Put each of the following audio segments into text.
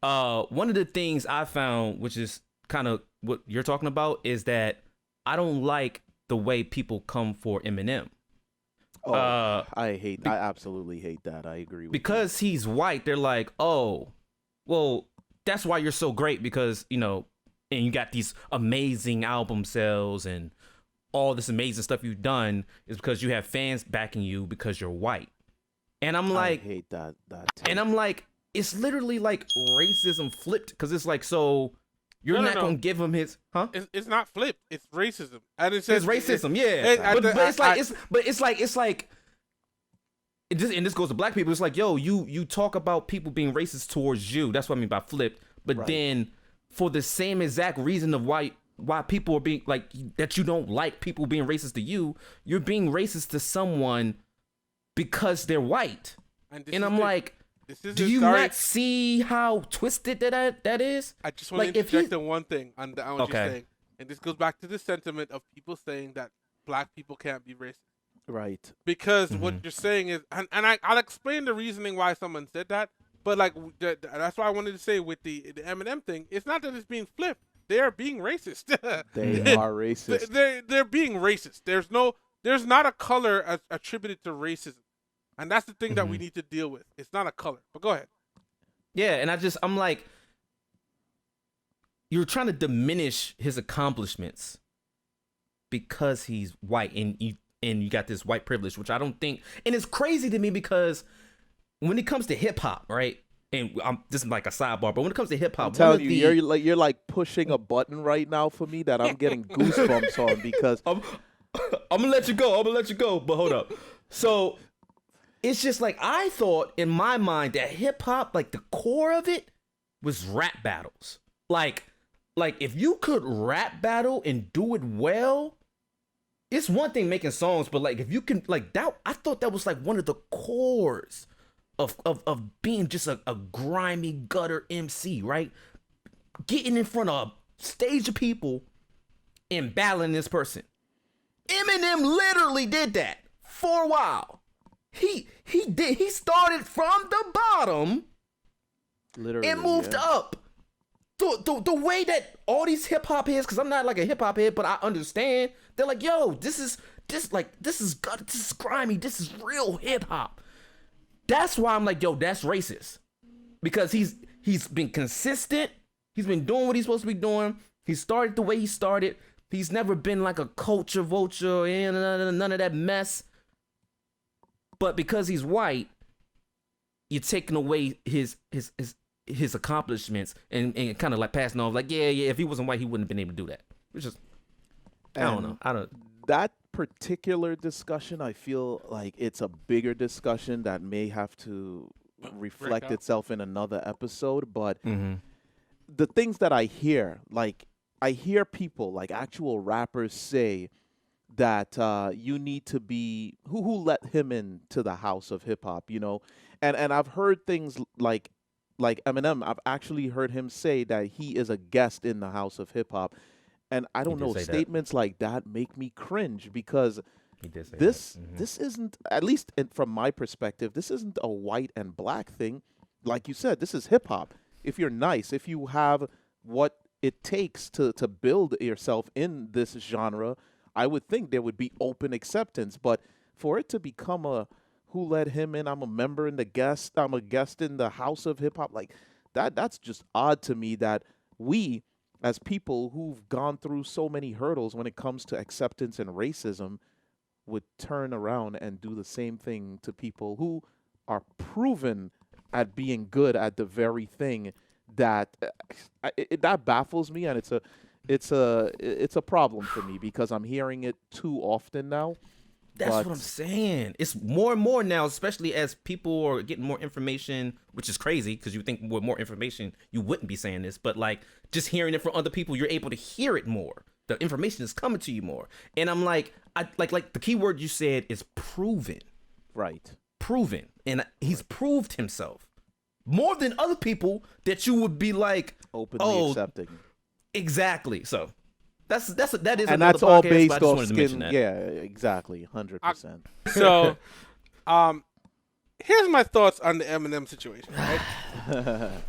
One of the things I found, which is kind of what you're talking about, is that I don't like the way people come for Eminem. Oh, Uh, I absolutely hate that. I agree with you. because he's white, they're like, oh, well, that's why you're so great because and you got these amazing album sales and all this amazing stuff you've done is because you have fans backing you because you're white. And I'm I like, hate that and take. I'm like, it's literally like racism flipped because it's like, so you're No, no, not no. gonna give him his, huh? It's not flipped. It's racism, and it It's says racism, yeah. at Right. But the it's like it's like and this goes to black people. It's like, yo, you talk about people being racist towards you. That's what I mean by flipped. But Right. then for the same exact reason of why people are being like that, you don't like people being racist to you. You're being racist to someone because they're white. and this And is I'm like, this is do the you start. not see how twisted that is? I just want Like to if interject he on one thing on what okay, you're saying, and this goes back to the sentiment of people saying that black people can't be racist. Right. Because what hmm you're saying is, and I'll explain the reasoning why someone said that, but like that's why I wanted to say with the Eminem thing, it's not that it's being flipped; they are being racist. They are racist. They're being racist. There's not a color attributed to racism, and that's the thing that we hmm need to deal with. It's not a color. But go ahead. yeah, and I'm like, you're trying to diminish his accomplishments because he's white and you got this white privilege, which I don't think, and it's crazy to me because when it comes to hip hop, right? And this is like a sidebar, but when it comes to hip I'm hop, one telling of you, the you're like pushing a button right now for me that I'm getting goosebumps on because I'm, I'm gonna let you go. I'm gonna let you go, but hold up. So it's just like I thought in my mind that hip hop, like the core of it, was rap battles. Like if you could rap battle and do it well, it's one thing making songs, but like if you can like that, I thought that was like one of the cores of being just a grimy gutter MC, right? Getting in front of a stage of people and battling this person. Eminem literally did that for a while. He started from the bottom literally, and moved yeah. up. The way that all these hip hop heads, because I'm not like a hip hop head, but I understand. They're like, yo, this is grimy, this is real hip hop. That's why I'm like, yo, that's racist. Because he's been consistent. He's been doing what he's supposed to be doing. He started the way he started. He's never been like a culture vulture and none of that mess. But because he's white, you're taking away his accomplishments and kind of like passing off like, yeah, if he wasn't white, he wouldn't have been able to do that. Which is, I don't know. And I don't. that particular discussion, I feel like it's a bigger discussion that may have to Break reflect out. itself in another episode. But Mm-hmm. the things that I hear, like I hear people, like actual rappers, say that you need to be who let him into the house of hip hop, and I've heard things like Eminem. I've actually heard him say that he is a guest in the house of hip hop, and I He don't did know, say that. statements like that make me cringe because He did say that. this Mm-hmm. this isn't, at least from my perspective, this isn't a white and black thing. Like you said, this is hip hop. If you're nice, if you have what it takes to build yourself in this genre, I would think there would be open acceptance. But for it to become a who let him in, I'm a member in the guest, I'm a guest in the house of hip hop, like that's just odd to me that we as people who've gone through so many hurdles when it comes to acceptance and racism would turn around and do the same thing to people who are proven at being good at the very thing that that baffles me, and it's a problem for me because I'm hearing it too often now. That's what I'm But saying. It's more and more now, especially as people are getting more information, which is crazy because you think with more information you wouldn't be saying this, but like just hearing it from other people, you're able to hear it more. The information is coming to you more, and I'm like, I like the key word you said is proven, right, proven, and he's proved himself more than other people that you would be like, openly oh, accepting, exactly. So that is and another that's all podcast, but based I just off wanted to mention skin. that. Yeah, exactly, 100%. So, um, here's my thoughts on the Eminem situation, right?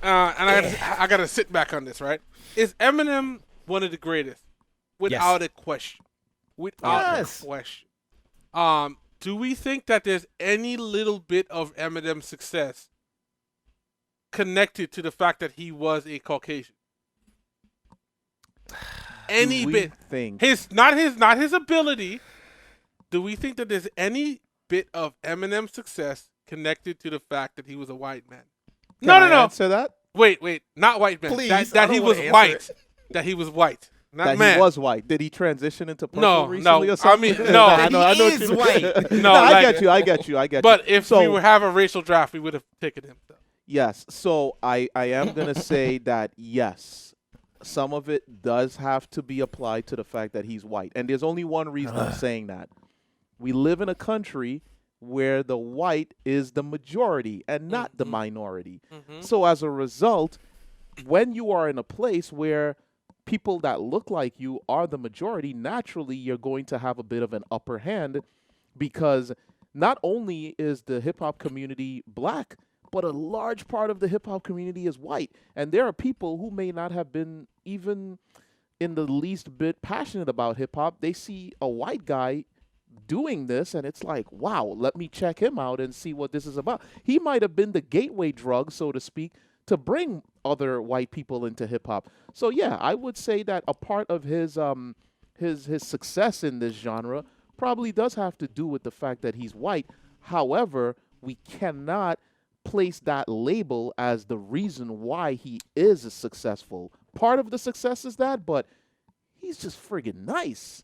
And I gotta sit back on this, right? Is Eminem one of the greatest? Without a question. Without a question. Do we think that there's any little bit of Eminem's success connected to the fact that he was a Caucasian? Any bit? Not his ability. Do we think that there's any bit of Eminem's success connected to the fact that he was a white man? No. Answer that. Wait, not white man. Please, that he was white. That he was white. Not that man. he was white. Did he transition into purple recently or something? I mean, no. I know He is white. No, I get you. But if we would have a racial draft, we would have taken him. So. Yes. So I am going to say that, yes, some of it does have to be applied to the fact that he's white. And there's only one reason I'm saying that. We live in a country where the white is the majority and not the minority. So as a result, when you are in a place where people that look like you are the majority, naturally you're going to have a bit of an upper hand, because not only is the hip-hop community black, but a large part of the hip-hop community is white. And there are people who may not have been even in the least bit passionate about hip-hop. They see a white guy doing this, and it's like, wow, let me check him out and see what this is about. He might have been the gateway drug, so to speak, to bring other white people into hip-hop. So, yeah, I would say that a part of his success in this genre probably does have to do with the fact that he's white. However, we cannot place that label as the reason why he is successful. Part of the success is that, but he's just friggin' nice.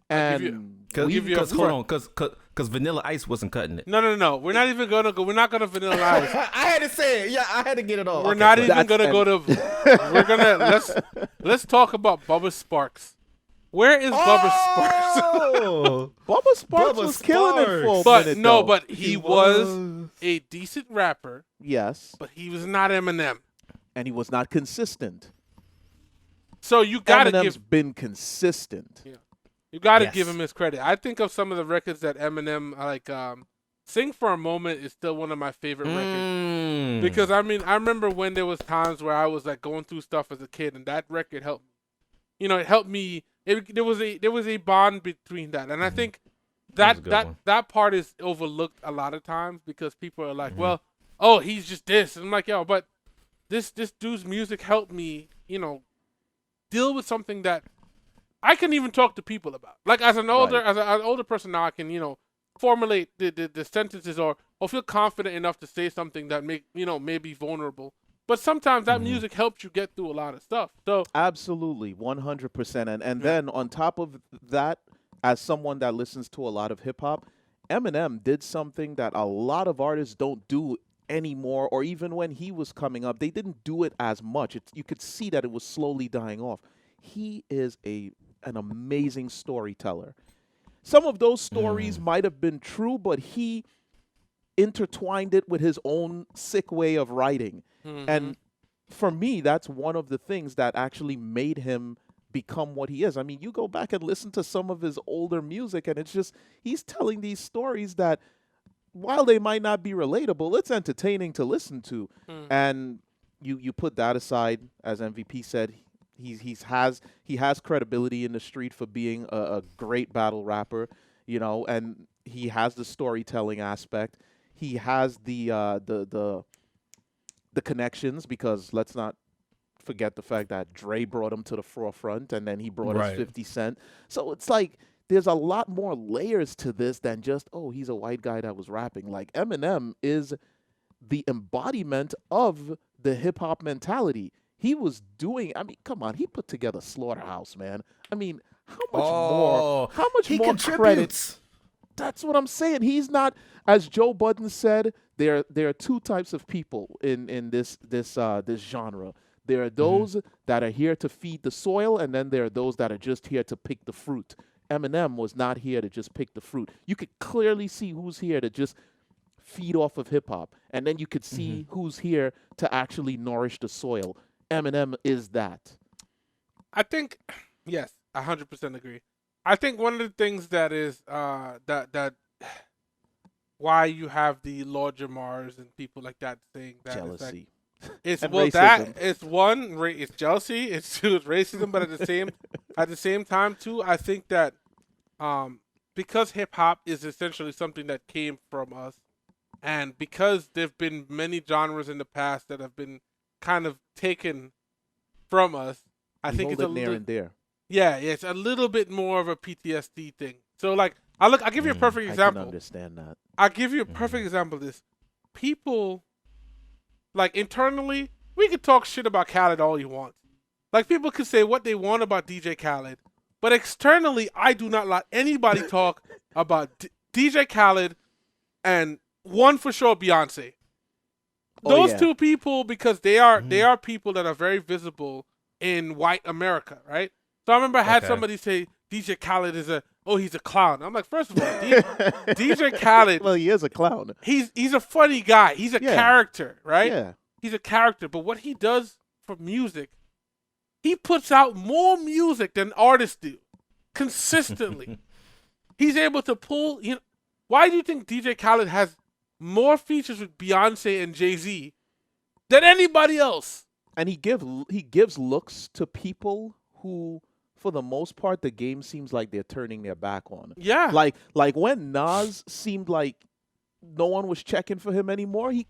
And because Vanilla Ice wasn't cutting it. No. We're not even gonna go. We're not gonna Vanilla Ice. I had to say it. Yeah, I had to get it off. We're not even gonna go to. We're gonna let's talk about Bubba Sparks. Where is Bubba Sparks? Bubba Sparks was killing it for a but minute, no, though. but he was a decent rapper. Yes, but he was not Eminem, and he was not consistent. So you gotta Eminem's been consistent. Yeah. You got to give him his credit. I think of some of the records that Eminem, like Sing for a Moment is still one of my favorite records. Because, I mean, I remember when there was times where I was, like, going through stuff as a kid, and that record helped me. You know, it helped me. There was a bond between that. And I think that part is overlooked a lot of times because people are like, well, oh, he's just this. And I'm like, yo, but this dude's music helped me, you know, deal with something that I can even talk to people about. Like as an older person now, I can, you know, formulate the sentences or feel confident enough to say something that may be vulnerable. But sometimes that music helps you get through a lot of stuff. So absolutely, 100%. And then on top of that, as someone that listens to a lot of hip hop, Eminem did something that a lot of artists don't do anymore, or even when he was coming up, they didn't do it as much. You could see that it was slowly dying off. He is an amazing storyteller. Some of those stories might have been true, but he intertwined it with his own sick way of writing. And for me, that's one of the things that actually made him become what he is. I mean, you go back and listen to some of his older music, and it's just, he's telling these stories that, while they might not be relatable, it's entertaining to listen to. And you put that aside, as MVP said, he has credibility in the street for being a great battle rapper, you know, and he has the storytelling aspect. He has the connections, because let's not forget the fact that Dre brought him to the forefront, and then he brought us 50 Cent. So it's like there's a lot more layers to this than just, oh, he's a white guy that was rapping. Like, Eminem is the embodiment of the hip-hop mentality. He was doing, I mean, come on, he put together Slaughterhouse, man. I mean, how much more credit? That's what I'm saying. He's not, as Joe Budden said, there are two types of people in this genre. There are those that are here to feed the soil, and then there are those that are just here to pick the fruit. Eminem was not here to just pick the fruit. You could clearly see who's here to just feed off of hip-hop, and then you could see who's here to actually nourish the soil. Eminem is that. I think, yes, 100% agree. I think one of the things that is why you have the Lord Jamars and people like that saying that. Jealousy. It's And well racism. that it's one, it's jealousy. It's two, it's racism. But at the same time too, I think that because hip hop is essentially something that came from us, and because there've been many genres in the past that have been kind of taken from us, I We think hold it's a it near little, and dear. yeah, it's a little bit more of a PTSD thing. So like, I'll give you a perfect I example. can understand that. I'll give you a perfect example of this. People, like internally, we could talk shit about Khaled all you want. Like people could say what they want about DJ Khaled, but externally, I do not let anybody talk about DJ Khaled and one for sure Beyonce. Those two people, because they are people that are very visible in white America, right? So I remember I had somebody say DJ Khaled he's a clown. I'm like, first of all, DJ Khaled. Well, he is a clown. He's a funny guy. He's a character, right? Yeah. He's a character. But what he does for music, he puts out more music than artists do, consistently. He's able to pull. Why do you think DJ Khaled has more features with Beyonce and Jay-Z than anybody else? And he gives looks to people who, for the most part, the game seems like they're turning their back on. Yeah. Like when Nas seemed like no one was checking for him anymore, he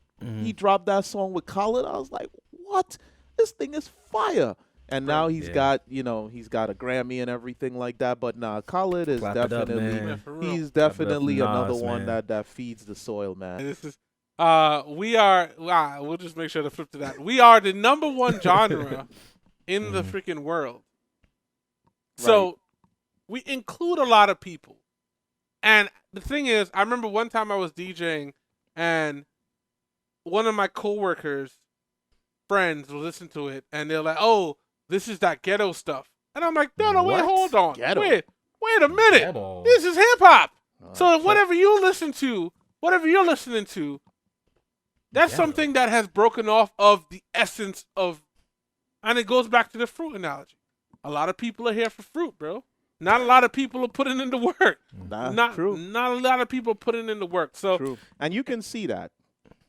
dropped that song with Khaled. I was like, what? This thing is fire. And now he's got a Grammy and everything like that. But nah, Khaled is definitely another one that feeds the soil, man. And this is we'll just make sure to flip to that. We are the number one genre in the freaking world. So we include a lot of people. And the thing is, I remember one time I was DJing and one of my coworkers' friends will listen to it and they're like, "Oh, this is that ghetto stuff." And I'm like, no, wait, hold on. Ghetto? Wait a minute. Ghetto. This is hip hop. So whatever you're listening to, that's something that has broken off of the essence of, and it goes back to the fruit analogy. A lot of people are here for fruit, bro. Not a lot of people are putting in the work. True. Not a lot of people putting in the work. So true. And you can see that.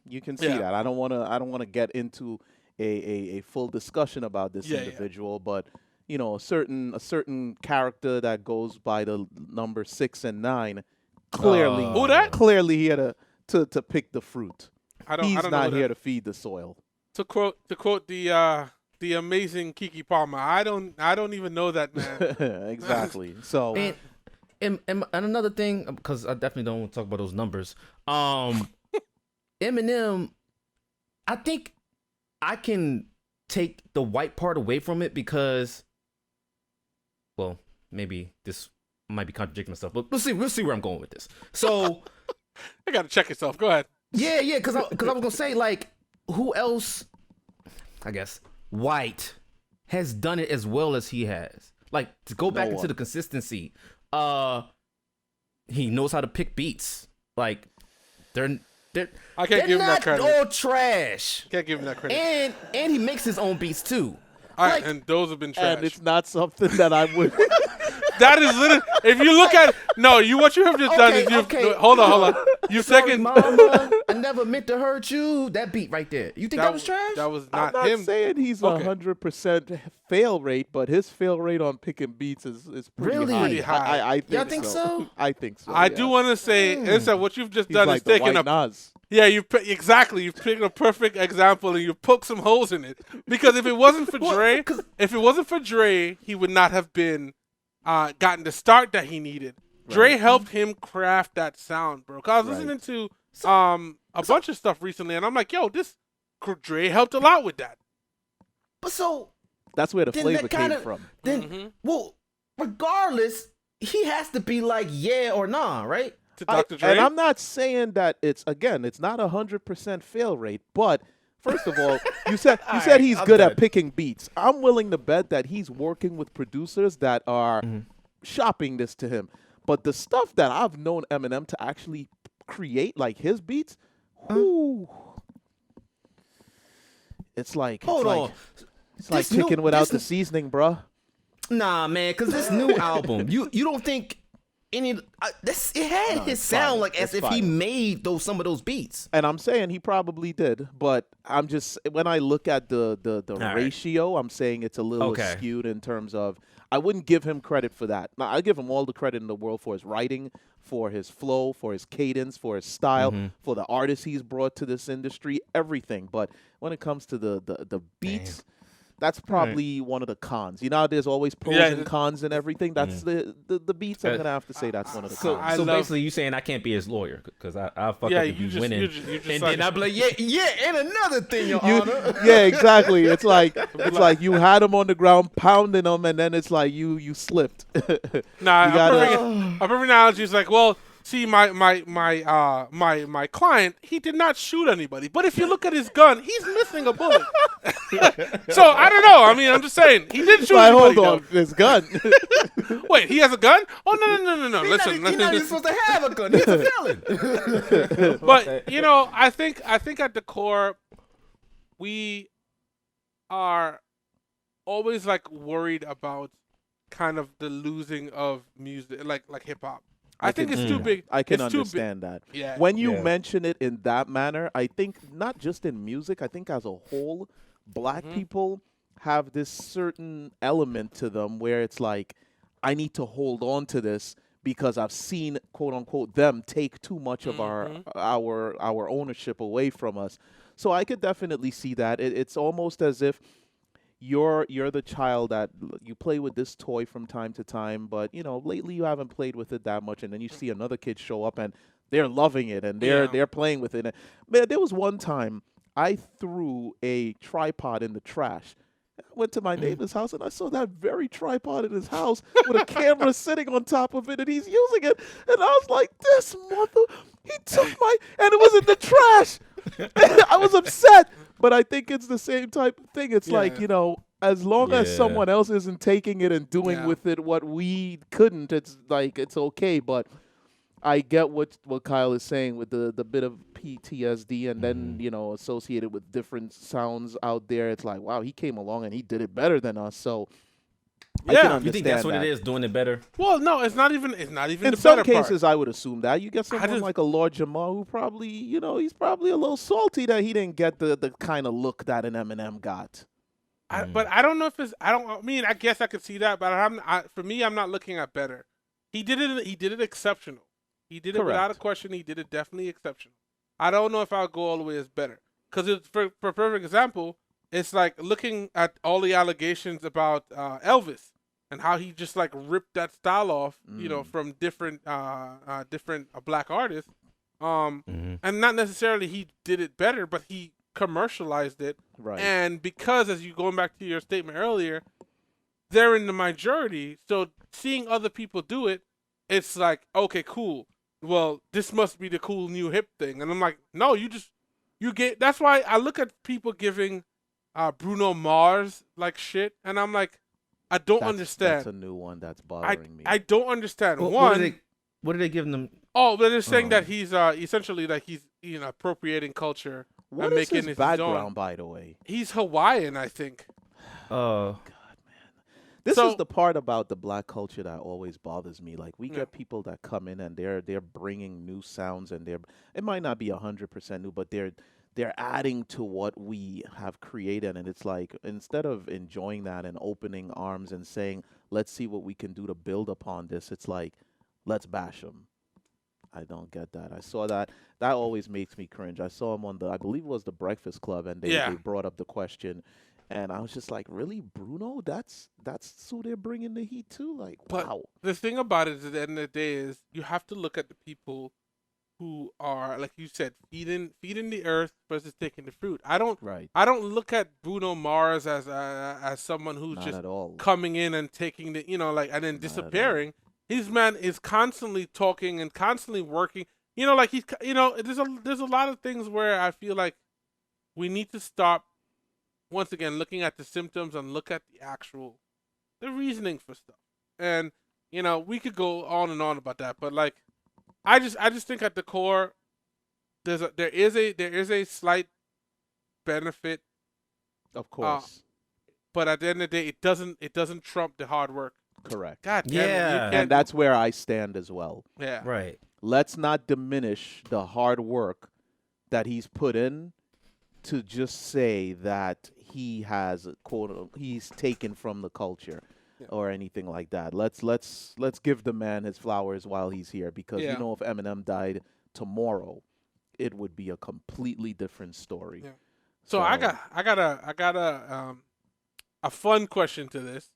that. I don't want to get into a full discussion about this individual, but a certain character that goes by the number 6 and 9 clearly Who that? Clearly here to pick the fruit. He's not here to feed the soil. To quote the amazing Kiki Palmer, I don't even know that man. Exactly. So and another thing, because I definitely don't want to talk about those numbers. Eminem, I think I can take the white part away from it because, well, maybe this might be contradicting myself, but we'll see where I'm going with this. So I gotta check yourself. Go ahead. Yeah, because I was gonna say, like, who else, I guess, white has done it as well as he has. Like, to go back into the consistency, he knows how to pick beats. Like, they're I can't give him that credit. All trash. Can't give him that credit. And he makes his own beats too. All right, and those have been trash. And it's not something that I would. That is literally. If you look at what you have just done is hold on. Sorry, mama, I never meant to hurt you. That beat right there. You think that was trash? That was not I'm him. not saying he's 100% fail rate, but his fail rate on picking beats is pretty Really? high. Pretty high. I think Y'all think so? I think so. I do want to say, Insa, what you've just He's done like is taken the up. white Nas. Yeah, you've picked a perfect example and you poked some holes in it. Because if it wasn't for Dre, he would not have been gotten the start that he needed. Dre helped him craft that sound, bro. Cause I was listening to a bunch of stuff recently, and I'm like, yo, Dre helped a lot with that. But so that's where the flavor came from. Then, well, regardless, he has to be like yeah or nah, right? To Dr. Dre. And I'm not saying that it's not 100% fail rate, but first of all, you said he's good at picking beats. I'm willing to bet that he's working with producers that are shopping this to him. But the stuff that I've known Eminem to actually create, like his beats, it's like it's like chicken without the seasoning, bruh. Nah, man, because this new album, you don't think any. It had his it's sound fire. like as It's if he fire. made some of those beats. And I'm saying he probably did, but I'm just when I look at the right. ratio, I'm saying it's a little Okay. skewed in terms of I wouldn't give him credit for that. Now, I give him all the credit in the world for his writing, for his flow, for his cadence, for his style, Mm-hmm. for the artists he's brought to this industry, everything. But when it comes to the beats, that's probably one of the cons. You know how there's always pros Yeah, and cons and everything? That's the beats. I'm going to have to say that's one of the So, cons. so basically, you saying I can't be his lawyer because I fuck Yeah, up if you he's just- winning, you just and like- then I'll be like, yeah, and another thing, Your Honor. Yeah, exactly. It's like you had him on the ground pounding him, and then it's like you slipped. Nah, You gotta- a perfect analogy is like, well, see, my client, he did not shoot anybody, but if you look at his gun, he's missing a bullet. So I don't know. I mean, I'm just saying he didn't shoot Like, anybody. hold on, his gun. though. Wait, he has a gun? Oh no. He's not even supposed to have a gun. He's a felon. But you know, I think at the core, we are always like worried about kind of the losing of music, like hip hop. I think it's too big. I can It's too understand that. Yeah. When you Yeah. mention it in that manner, I think not just in music, I think as a whole, black people have this certain element to them where it's like, I need to hold on to this because I've seen, quote unquote, them take too much of our ownership away from us. So I could definitely see that. It's almost as if you're the child that you play with this toy from time to time, but you know lately you haven't played with it that much, and then you see another kid show up and they're loving it and they're playing with it. And, man, there was one time I threw a tripod in the trash. I went to my neighbor's house and I saw that very tripod in his house with a camera sitting on top of it, and he's using it. And I was like, "This mother, he took my," and it was in the trash. I was upset. But I think it's the same type of thing. It's like, you know, as long as Yeah. someone else isn't taking it and doing with it what we couldn't, it's like it's okay. But I get what Kyle is saying with the bit of PTSD and then, you know, associated with different sounds out there. It's like, wow, he came along and he did it better than us. So I can understand You think that's what that. it is, doing it better? Well, no, it's not even. It's not even In the some better part. cases, I would assume that. You get someone just- like a Lord Jamal who probably, you know, he's probably a little salty that he didn't get the kind of look that an Eminem got. But I don't know if it's. I mean, I guess I could see that, but for me, I'm not looking at better. He did it. He did it exceptional. He did it without a Correct. question. He did it definitely exceptional. I don't know if I'll go all the way as better, because for perfect example, it's like looking at all the allegations about Elvis and how he just like ripped that style off, you know, from different black artists, and not necessarily he did it better, but he commercialized it. Right. And because, as you going back to your statement earlier, they're in the majority, so seeing other people do it, it's like, okay, cool. Well, this must be the cool new hip thing. And I'm like, no, you get. That's why I look at people giving Bruno Mars like shit, and I'm like, I don't understand. That's a new one that's bothering me. I don't understand. What are they giving them? Oh, but they're saying that he's essentially like he's appropriating culture What and is making his it his background, own. by the way? He's Hawaiian, I think. This So- is the part about the black culture that always bothers me. Like we get people that come in and they're bringing new sounds, and it might not be 100% new, but they're adding to what we have created, and it's like instead of enjoying that and opening arms and saying, let's see what we can do to build upon this, it's like, let's bash them. I don't get that. I saw that. That always makes me cringe. I saw him on I believe it was the Breakfast Club, and they brought up the question, and I was just like, really, Bruno? That's who they're bringing the heat to? Like, But wow. the thing about it is, at the end of the day, is you have to look at the people who are, like you said, feeding the earth versus taking the fruit. I don't look at Bruno Mars as someone who's Not just at all. coming in and taking the, and then disappearing. His man is constantly talking and constantly working. Like he's, there's a lot of things where I feel like we need to stop, once again, looking at the symptoms and look at the reasoning for stuff. And, we could go on and on about that, but like, I just think at the core, there is a slight benefit, Of course. but at the end of the day, it doesn't trump the hard work. Correct. God damn it. Yeah. You And can't, that's where I stand as well. yeah. Right. Let's not diminish the hard work that he's put in to just say that he has he's taken from the culture or anything like that. Let's give the man his flowers while he's here, because Yeah. you know, if Eminem died tomorrow, it would be a completely different story. Yeah. So I got a fun question to this,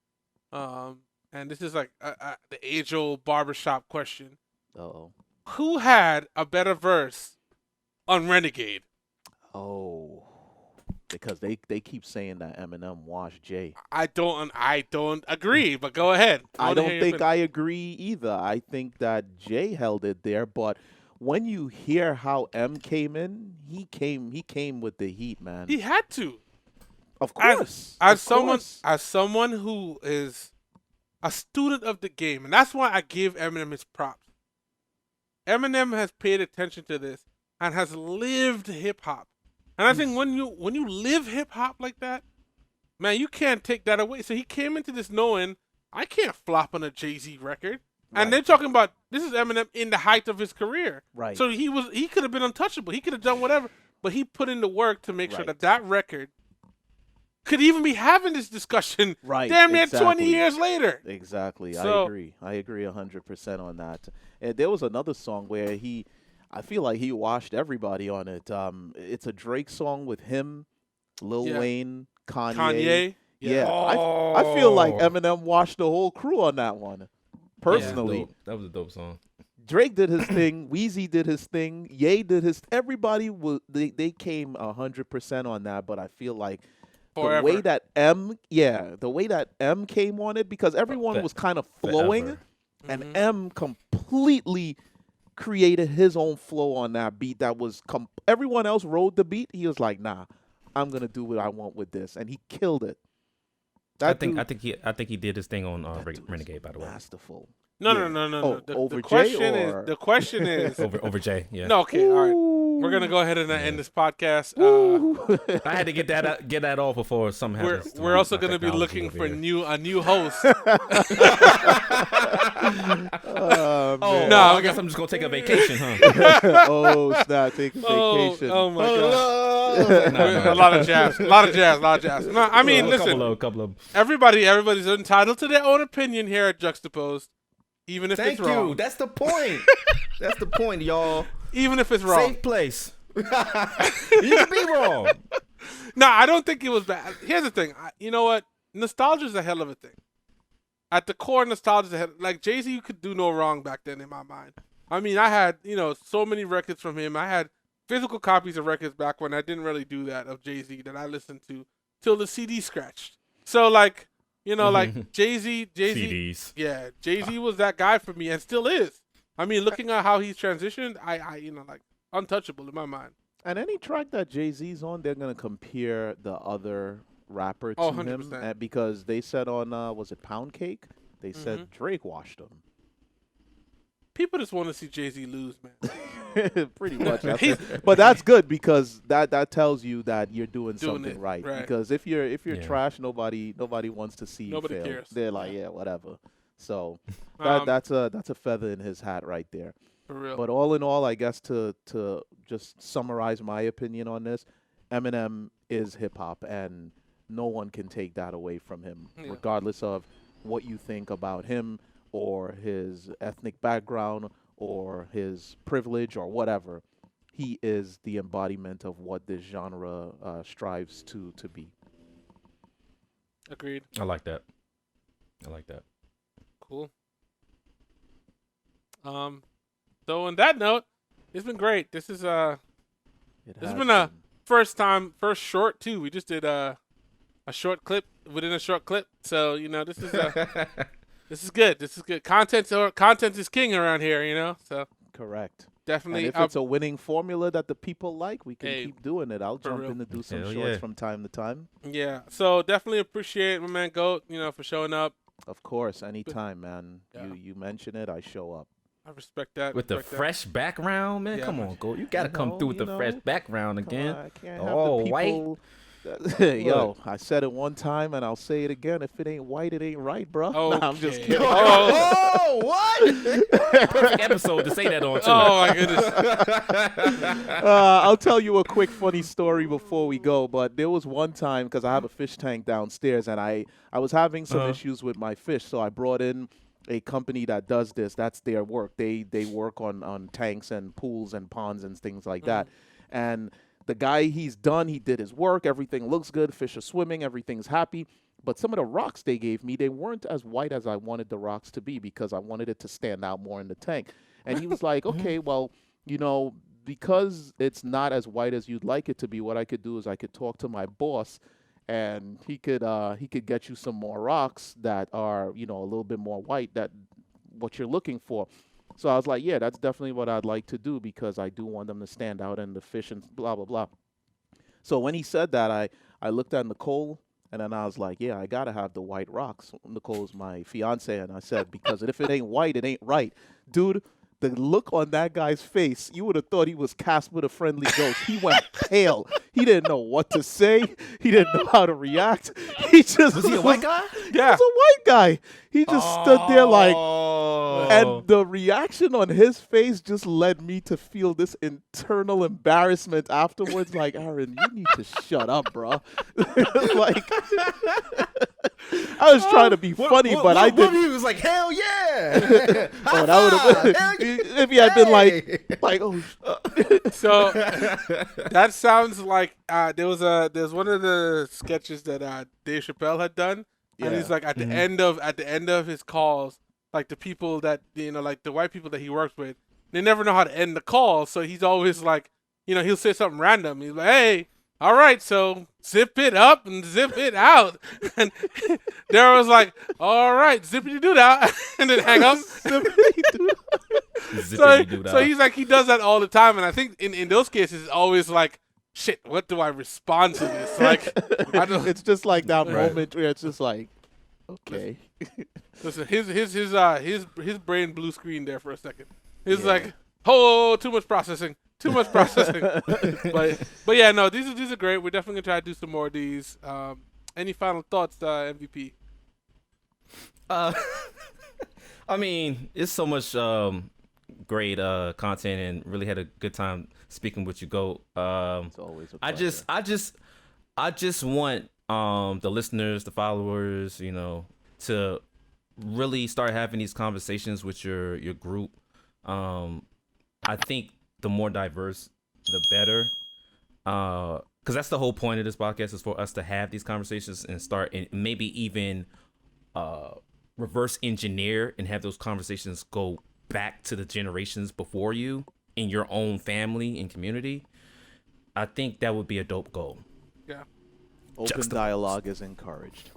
and this is like the age-old barbershop question. Uh-oh. Who had a better verse on Renegade? Oh, because they keep saying that Eminem washed Jay. I don't agree, but go ahead. I don't think I agree either. I think that Jay held it there, but when you hear how M came in, he came with the heat, man. He had to. Of course. As someone who is a student of the game, and that's why I give Eminem his props. Eminem has paid attention to this and has lived hip hop. And I think when you live hip hop like that, man, you can't take that away. So he came into this knowing I can't flop on a Jay-Z record. Right. And they're talking about this is Eminem in the height of his career. Right. So he could have been untouchable. He could have done whatever, but he put in the work to make sure Right. that record could even be having this discussion Right, damn near exactly. 20 years later. Exactly. So- I agree 100% on that. And there was another song where I feel like he washed everybody on it. It's a Drake song with him, Lil Yeah. Wayne, Kanye. Kanye. Yeah. Oh. I feel like Eminem washed the whole crew on that one. Personally. Yeah, that was a dope song. Drake did his thing. Wheezy did his thing. Ye did his. Everybody they came 100% on that. But I feel like Forever. the way that M came on it, because everyone was kind of flowing, Forever. and Mhm. M completely created his own flow on that beat. That was everyone else rode the beat. He was like, "Nah, I'm gonna do what I want with this," and he killed it. I think he did his thing on Renegade, by the way. Masterful. No. Oh, over The Jay, question or- is the question is over Jay. Yeah. no. Okay, all right. We're gonna go ahead and end this podcast. I had to get that off before something happens. to We're my also gonna be technology looking over for here. a new host. Oh, No, I guess I'm just gonna take a vacation, huh? Oh, snap! Take a vacation. Oh my god. No. A lot of jazz. No, I mean, A listen. couple of. Everybody's entitled to their own opinion here at Juxtaposed, even if Thank it's wrong. you. That's the point. That's the point, y'all. Even if it's wrong. Safe place. You can be wrong. No, I don't think it was bad. Here's the thing. You know what? Nostalgia is a hell of a thing. At the core, nostalgia is a hell. Like Jay-Z, you could do no wrong back then in my mind. I mean, I had, so many records from him. I had physical copies of records back when I didn't really do that of Jay-Z that I listened to till the CD scratched. So, like, like Jay-Z. CDs. Yeah, Jay-Z was that guy for me and still is. I mean, looking at how he's transitioned, I like untouchable in my mind. And any track that Jay-Z's on, they're gonna compare the other rapper to 100%. him, because they said on was it Pound Cake? They said Drake washed him. People just want to see Jay-Z lose, man. Pretty much. But that's good, because that tells you that you're doing something it, right. right. Because if you're Yeah. trash, nobody wants to see Nobody you fail. cares. They're like, yeah, whatever. So Um, that's a feather in his hat right there. For real. But all in all, I guess to just summarize my opinion on this, Eminem is hip hop, and no one can take that away from him, Yeah. regardless of what you think about him or his ethnic background or his privilege or whatever. He is the embodiment of what this genre strives to be. Agreed. I like that. Cool. So on that note, it's been great. This is It This has has been a first short too. We just did a short clip within a short clip. So this is this is good. This is good. Content is king around here. So correct. definitely. And if it's a winning formula that the people like, we can Hey, keep doing it. I'll for jump real. in to do some Hell shorts yeah. from time to time. yeah. So definitely appreciate my man Goat. For showing up. Of course, anytime, man. Yeah. You mention it, I show up. I respect that. With the respect that. fresh background, man. Yeah, Come man. on, go. You gotta come through with the fresh background Come again. on, I can't All have the white. people Yo, I said it one time and I'll say it again. If it ain't white, it ain't right, bro. Okay. Nah, I'm just kidding. Oh, what? Perfect episode to say that on, too. Oh my goodness. I'll tell you a quick funny story before we go, but there was one time, because I have a fish tank downstairs, and I was having some issues with my fish, so I brought in a company that does this. That's their work. They work on tanks and pools and ponds and things like that. And the guy, he did his work, everything looks good, fish are swimming, everything's happy. But some of the rocks they gave me, they weren't as white as I wanted the rocks to be, because I wanted it to stand out more in the tank. And he was like, okay, well, because it's not as white as you'd like it to be, what I could do is I could talk to my boss, and he could get you some more rocks that are, a little bit more white, that what you're looking for. So I was like, yeah, that's definitely what I'd like to do, because I do want them to stand out in the fish and blah, blah, blah. So when he said that, I looked at Nicole, and then I was like, yeah, I got to have the white rocks. Nicole's my fiance, and I said, because if it ain't white, it ain't right. Dude, the look on that guy's face, you would have thought he was Casper the Friendly Ghost. He went pale. He didn't know what to say. He didn't know how to react. Was he a white guy? Yeah. He was a white guy. He just stood there like, and the reaction on his face just led me to feel this internal embarrassment afterwards. Like, Aaron, you need to shut up, bro. Like, I was trying to be funny, but I didn't. He was like, hell yeah. Oh, that would have been, if he had been like, oh. So that sounds like there's one of the sketches that Dave Chappelle had done, and he's like at the end of his calls, like the people that like the white people that he works with, they never know how to end the call, so he's always like, he'll say something random. He's like, hey, all right, so zip it up and zip it out. And Daryl was like, all right, zippity doo dah, and then hang up. So he's like, he does that all the time. And I think in those cases, it's always like, shit, what do I respond to this? Like, I don't. It's just like that moment where it's just like, okay. Listen, his brain blue screen there for a second. He's like, oh, too much processing. Too much processing. but yeah, no, these are great. We're definitely gonna try to do some more of these. Any final thoughts, MVP? I mean, it's so much great content, and really had a good time speaking with you, Goat. It's always a pleasure. I just want the listeners, the followers, to really start having these conversations with your group. I think the more diverse, the better. Because that's the whole point of this podcast, is for us to have these conversations and start, and maybe even reverse engineer and have those conversations go back to the generations before you in your own family and community. I think that would be a dope goal. Yeah. Open dialogue is encouraged.